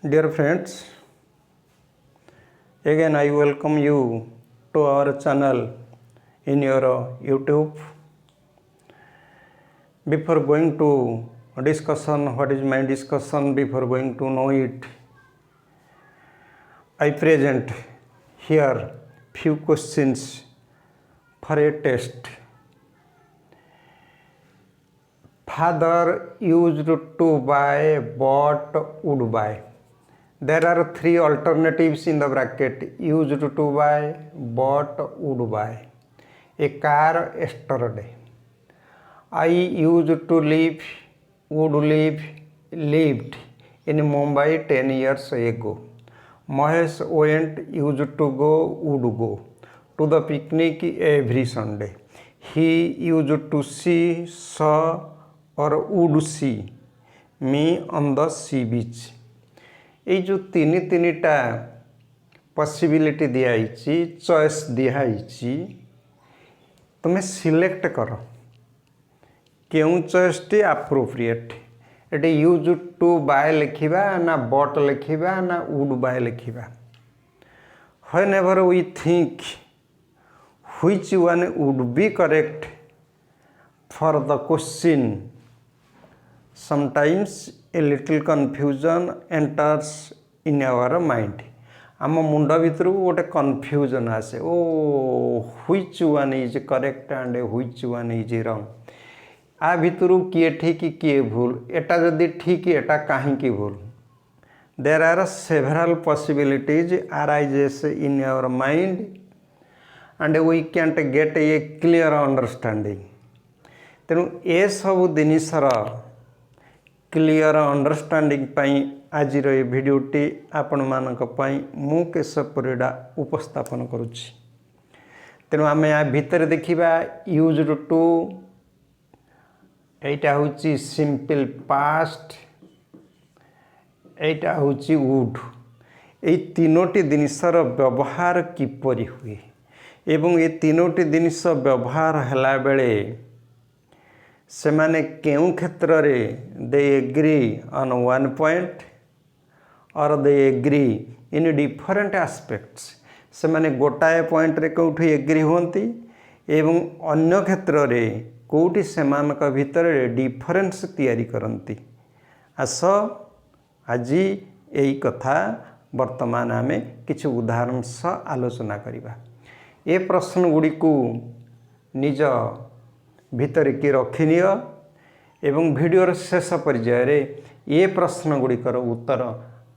Dear friends, again I welcome you to our channel in your YouTube. Before going to discussion, what is my discussion, before going to know it, I present here few questions for a test. Father used to buy, bought, would buy. There are three alternatives in the bracket: used to buy, bought, would buy. A car yesterday. I used to live, would live, lived in Mumbai 10 years ago. Mahesh went, used to go, would go to the picnic every Sunday. He used to see, saw or would see me on the sea beach. ये जो तीनिटा possibility दिखाई choice दिखाई तुम्हें select कर क्यों choice टी appropriate ये use to buy लिखा ना बट लिखा ना वुड बाय लिखा whenever we think which one would be correct for the question sometimes a little confusion enters in our mind. आम मुंड भितर गोटे कन्फ्यूजन आसे ओ which one is correct and which one is wrong आ भितर किए ठीक किए भूल एटा जदि ठीक एटा कहीं भूल there are several possibilities arises in our mind and we can't get a clear understanding. तेणु ए सब जिनिसर क्लियर अंडरस्टैंडिंग आज भिडियोटी आपण मानक मु केशव परिडा उपस्थापन करुच्ची। तेणु आम या भितर देखा यूज्ड टू एटा हूँ सिंपल पास्ट एटा हूँ वुड ये तीनोटी जिनिसर व्यवहार किपरि हुए एवं ये तीनोटी जिनिस व्यवहार हला बेले से माने केउ क्षेत्र रे they agree on one point or they agree in different aspects से माने गोटाए पॉइंट रे कोठी एग्री होंती एवं अन्य क्षेत्र रे कोठी सेमानक भितर रे डिफरेंस तैयारी करंती। आस आज यही कथा वर्तमान आमे किछ उदाहरण सह आलोचना करिबा। ए प्रश्न गुडी को निज भितर की रखिनि एवं वीडियोर शेष पर्यायर ये प्रश्न गुड़िकर उत्तर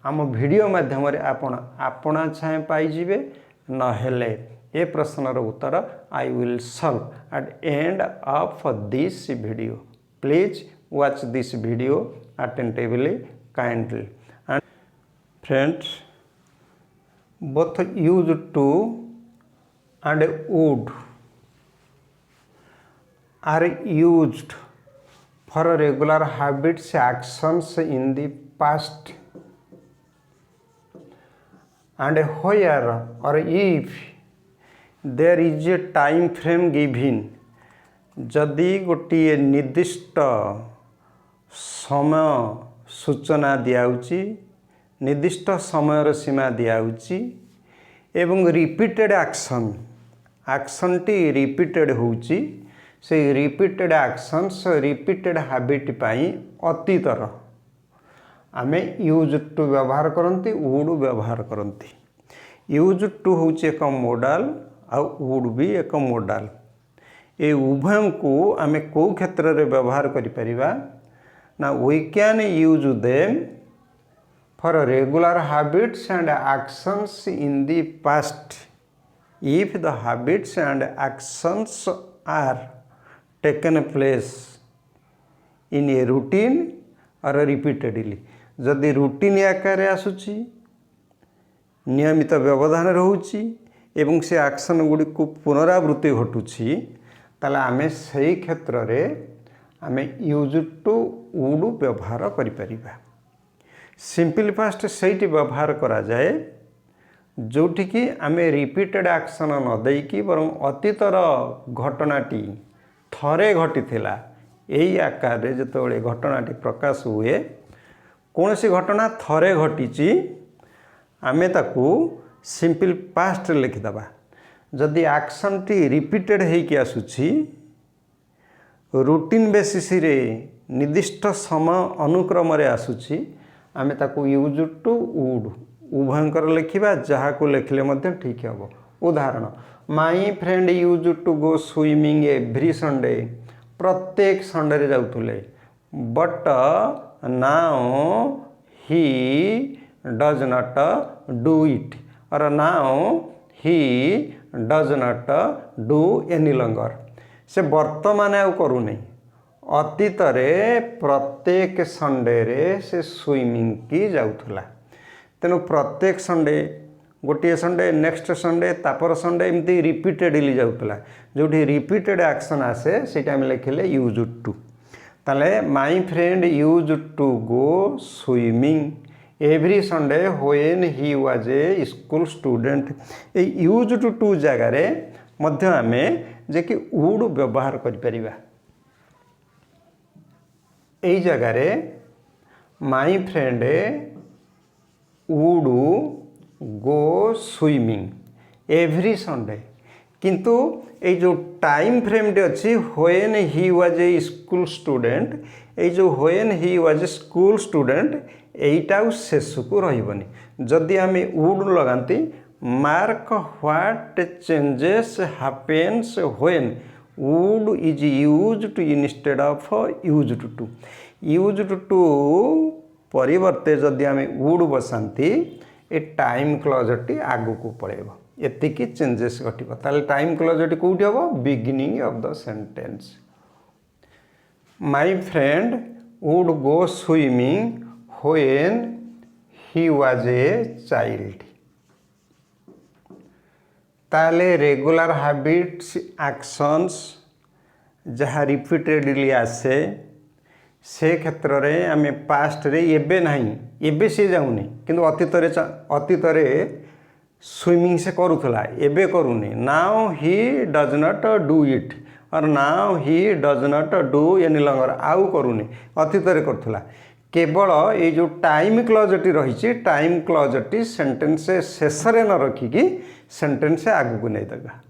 आम वीडियो माध्यम आपणा छाए पाइबे नहेले ये प्रश्नर उत्तर I will solve at end of this video. Please watch this video attentively kindly and friends both used to and would are used for regular habits actions in the past and where or if there is a time frame given जदि गोटे निर्दिष्ट समय सूचना दियाउची निर्दिष्ट समय सीमा दियाउची एवं repeated action T repeated होउची से रिपीटेड एक्शंस रिपीटेड हैबिट पाई अतीतर आमे यूज टू व्यवहार करती वुड व्यवहार करती। यूज टू हूँ एक मॉडल आउ वुड भी एक मॉडल ये उभय को आमे को क्षेत्र रे व्यवहार करिपरिबा ना we can use them for regular habits and actions in the past if the habits and actions are taken place in a routine or repeatedly जदि रूटीन आकार आसूची नियमित व्यवधान रोची एवं से एक्शन गुड़ी को पुनरावृत्ति घटुची ताले आमे सही क्षेत्र रे आमे यूज टू वुड व्यवहार करि परिबा। सिंपल पास्ट सेठी व्यवहार करा जाए जोठी की आमे रिपीटेड एक्शन न देकी बरं अतीतर घटनाटी थरे घटी थिला यही आकार रे जतबेले घटनाटी प्रकाश हुए कौन सी घटना थरे घटी आमे ताकू सिंपल पास्ट लिखिदबा जदि एक्शन टी रिपीटेड होइकी आसुची रूटीन बेसिस रे निर्दिष्ट समय अनुक्रम रे आसुची आमे ताकू यूज टू वुड उभयंकर लिखिबा जहाँ को लिखले मध्य ठीक हम। उदाहरण my friend use to go swimming every Sunday प्रत्येक संडे रे जाउथुले but now he does not do it or now he does not do any longer से वर्तमान आउ करूनी अतीत रे प्रत्येक संडे रे से स्विमिंग की जाउथुला तेणु प्रत्येक संडे गोटे संडे नेक्स्ट संडे तापर संडे एमती रिपीटेडली जाउथुला जोठी रिपीटेड एक्शन आसे सेटा हम लिखले यूज टू ताले my friend use to go swimming every Sunday when he was a school student ए यूज टू जगार मध्य आमे जे कि वुड व्यवहार करि परिबा एई जगार my friend would go swimming every Sunday किंतु ये जो टाइम फ्रेम टे अच्छी when he was a school student ये जो when he was a school student एटा शेष को रही जदि आम वुड लगाती mark what changes happens when would is used to instead of used to परिवर्ते जदि आम वुड बसाती ए टाइम क्लॉजटी आगु को पड़ेगा एतिकी चेंजेस घटिबा ताले टाइम क्लॉजटी कोठी हबो beginning of the sentence my friend would go swimming when he was a child ताले रेगुलर हैबिट्स एक्शंस जहाँ रिपीटेडली आसे से क्षेत्र रे आमे पास्ट रे एबे नहीं एबे से जाउनी किंतु अतीत रे स्विमिंग से करूला एबे करूनी now he does not do it or now he does not do any longer आउ करूनी अतीत रे करूला केवल ये जो टाइम क्लॉजटी रही टाइम क्लॉजटी सेंटेंस शेष रे न रखिकी सेंटेंस आगु को नहीं देगा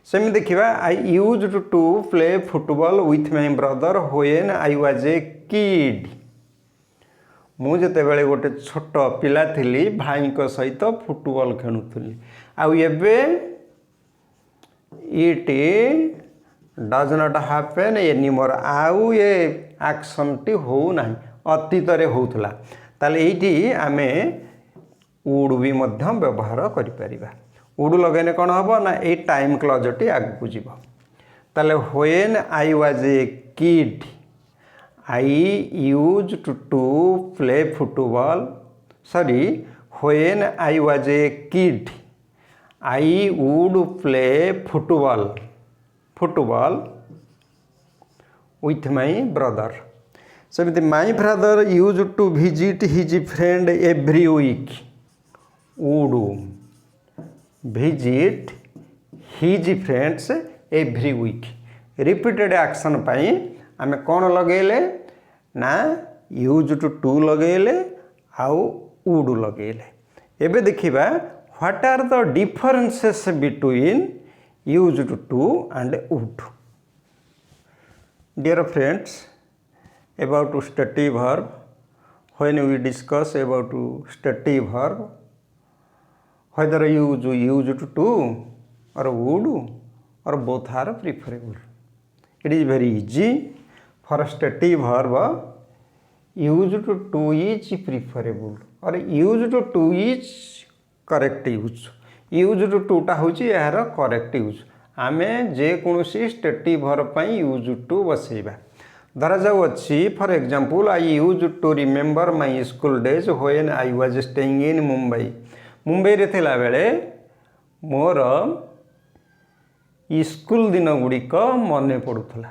सेम देखिबा I use to play football with my brother when I was a kid मु जेतेबेले गोटे छोट पिला थिली भाई को सहित फुटबॉल खेलुली आउ एबे it does not happen anymore आउ ये एक्शन टी हो नाही अतीत रे होउथला ताले एठी आमे वुड भी मध्य व्यवहार करि परिबा वुड लगेने कौन हम ना ए टाइम क्लॉजटी आगु को जीव ताले when I was a kid I use to play football sorry when I was a kid I would play football with my brother सेमती my brother used to visit his friend every week would visit his friends every week repeated action पाई आमे कौन लगेले ना use to लगेले आउ would लगेले एबे देखिबा what are the differences between use to and would dear friends about stative verb when we discuss about stative verb whether you use to or would or both are preferable. It is very easy for stative verb used to is preferable or used to is correct use. Used to टा होची यार correct use. आमे जे कोनोसी stative verb पई use to बसेबा धरा जाऊ अच्छी for example I use to remember my school days when I was staying in Mumbai Mumbai रे थिला बेले मोर स्कूल दिन गुड़िक मन पड़ूला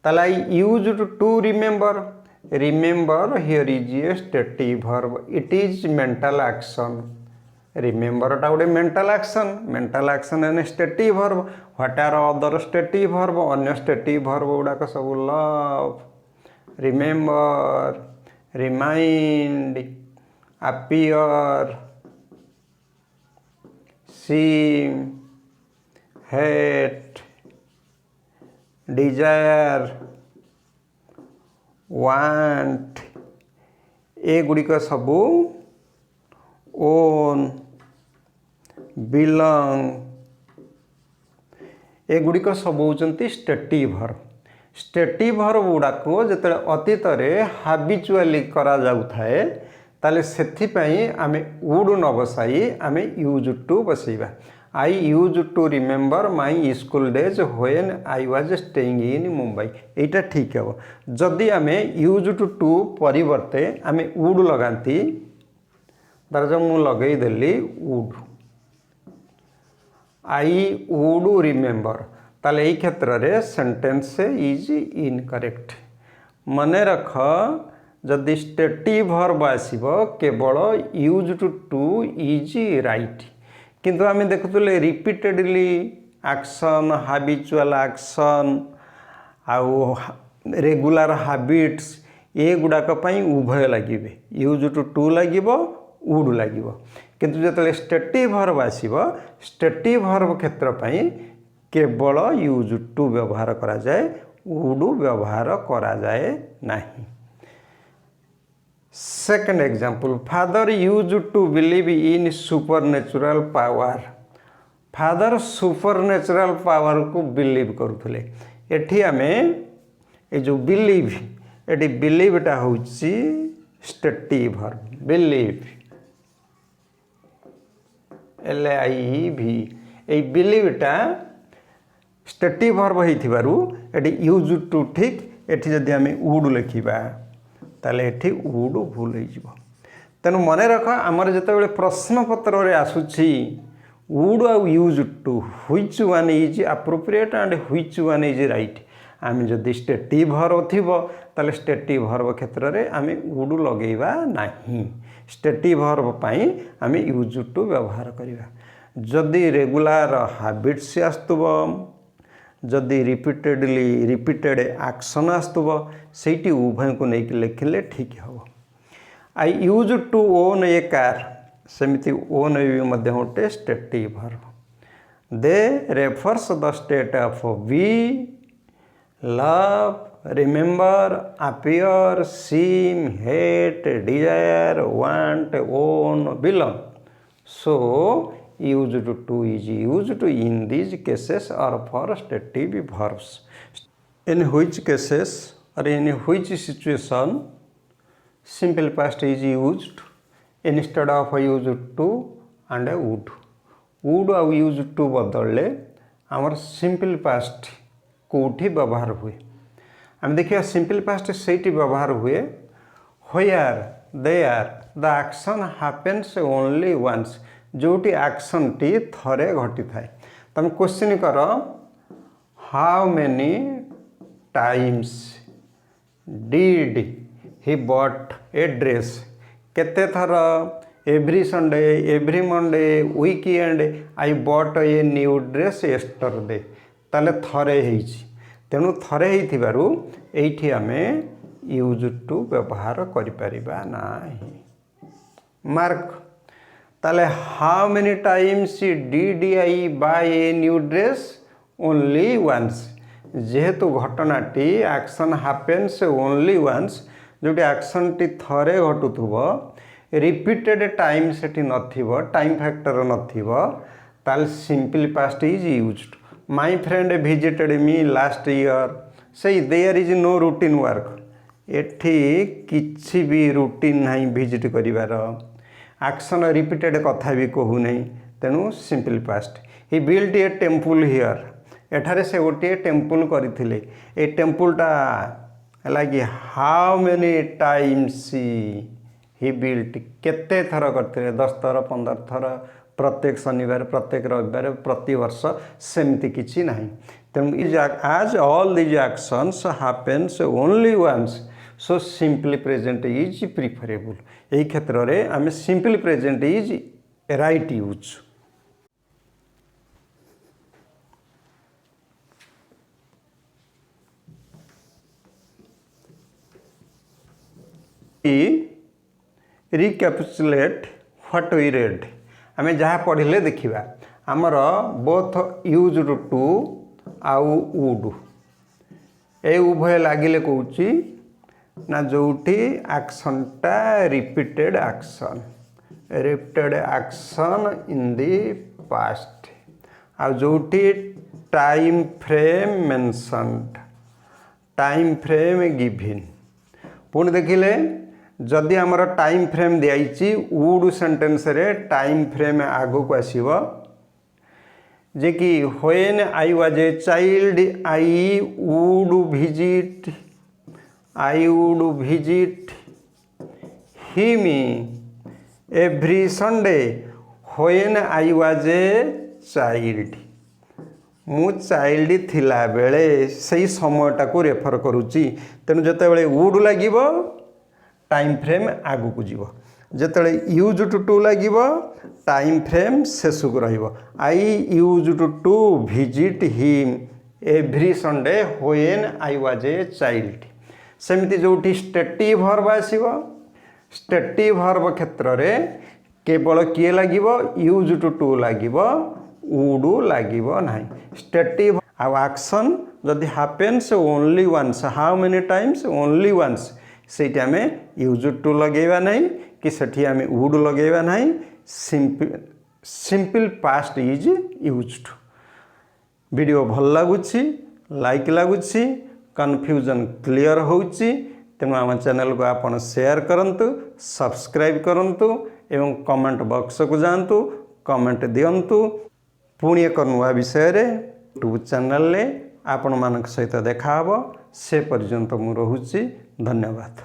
ताला I use to remember here is a stative verb it is mental action remember टा गोटे mental action an stative verb what are other stative verb अन्य स्टेटिव वर्ब गुड़ाक सब love remember remind, appear, seem, hate, desire, want, एगुड़िक सबू own, belong, एगुड़िक सब होती स्टेटिव वर्ब। स्टेटिव वर्ब गुड़ाक जो अतीत हाबिचुआली करा जाउथाए ताले सेथिपाई आमे वुड न बसाई आमे यूज टू बसैबा। I use to remember my school days when I was staying in Mumbai, एटा ठीक है। जदि आमे यूज टू परिवर्ते आमे वुड लगाती, धर जो मु लगई देली वुड, आई वुड रिमेम्बर, ताले एई क्षेत्र रे सेंटेंस इज इनकरेक्ट। मने रख जदि स्टेटिव वर्ब आसीबो केवल यूज टू इज राइट, किंतु आमे देखुतले रिपीटेडली एक्शन, हाबिचुअल एक्शन आउ रेगुलर हैबिट्स ये गुड़ाक उभय लगे, यूज टू लगे वुड लगे। किंतु जो स्टेटिव वर्ब आसीबो स्टेटिव वर्ब क्षेत्र पाई केवल यूज टू व्यवहार करा जाए, वुड व्यवहार करा जाए नहीं। Second example, father used to believe in supernatural power. Father supernatural power को बिलीव करुले। एठी आमे ए जो बिलीव, एटी बिलीवटा होची स्टेटिव वर्ब, बिलीव, LIV, ए बिलीवटा स्टेटिव वर्ब होइथिबारु एटी यूज टू ठीक, एटी जदि आमे वुड लिखिबा ताले एटी वुड भूल हो जिवो। तेनु मने रख आमर जेतेबेले प्रश्न पत्र रे आसुछि वुड आउ use to, which one is appropriate and which one is right, आमे जदि स्टेटिव वर्ब थिबो ताले स्टेटिव वर्ब क्षेत्र रे आमे वुड लगेइबा नाही, स्टेटिव वर्ब पाई आमे यूज टू व्यवहार करिबा। जदि रेगुलर हैबिट्स आस्तुबो, जदि रिपीटेड एक्शन आस्तुबो, सेठी उभय को नहीं लिखिले ठीक हम। I use to own a car, सेमिति ओन भी मध्य गोटे stative verb. They refers the state of be, love, remember, appear, seem, hate, desire, want, own, belong. So used to is used in these cases or for stative verbs. In which cases or in which situation simple past is used instead of used to and would. would और used to बदलले आमर simple past कोठी व्यवहार हुए। आम देखिए simple past सेठी व्यवहार हुए where there the action happens only once, जोटी एक्शन टी थरे घटी थाए। तुम क्वेश्चन कर how many times did he bought a dress, केते थर, every Sunday, every Monday, weekend I bought a new dress yesterday, ताले थरे हेइछि। तेणु थरे हेइथिबारु एइठी आमे यूज टू व्यवहार करि परिबा नाही। मार्क, ताले how many times did I buy a new dress, only once. जेहेतु घटनाटी एक्शन हैपेन्स ओनली वन्स, जोटी एक्शन टी थरे घटुथुबो, रिपीटेड टाइम सेठी नथिबो, टाइम फैक्टर नथिबो, ताले simple past is used. My friend visited me last year, से there is no routine work, एठी किछि भी रूटीन नहीं विजिट करिवार, एक्शन रिपीटेड कथा भी कहू नहीं, तेणु simple past. He built a temple here, एठारे से गोटे टेम्पल करथिले, ए टेम्पलटा लागी how many times he built, केते थर करथिले, 10 थर 15 थर, प्रत्येक शनिवार, प्रत्येक रविवार, प्रति वर्ष, सेमती किछि नहीं। तेणु as all these actions happens only once, so simply present is preferable. यही क्षेत्र में आम simply present is right use. Recapitulate what we read आम जहाँ पढ़ले देखा आमर बोथ यूज टू आउ वुड ए उभय लगिले कौची ना जोठी एक्शनटा repeated action in the past आ जोठी time frame mentioned time frame given पुणी देखिले जदि आमर टाइम फ्रेम दिखाई वुड सेंटेंस रे टाइम फ्रेम आगो को आसीबो जे कि when I was a child I would visit him every Sunday when I was a child मु चाइल्ड थिला बेले सही समयटा को रेफर करुच्ची तेणु जिते वुड लगे टाइम फ्रेम आगु को जीव जिते यूज टू लगे टाइम फ्रेम शेष को I use to visit him every Sunday when I was a child सेमती जो स्टेटिव वर्ब आसीबो स्टेटिव वर्ब क्षेत्र में केवल किए लगे यूज टू लगे वुड लगे ना स्टेटिव एक्शन जदि happens only ones how many times only once से आम यूज टू लगेगा नहीं कि सेठी आम वुड लगेगा नहीं simple past is used video भल लगुच लाइक लगुच कन्फ्यूजन क्लियर होउची तेणु आम चैनल को आपण शेयर करंतु सब्सक्राइब करंतु एवं कमेंट बॉक्स को जांतु कमेंट दियंतु पुणी एक नुआ विषय रे यूट्यूब चैनल आपण मानक सहित देखा से पर्यंत मु रहुची धन्यवाद।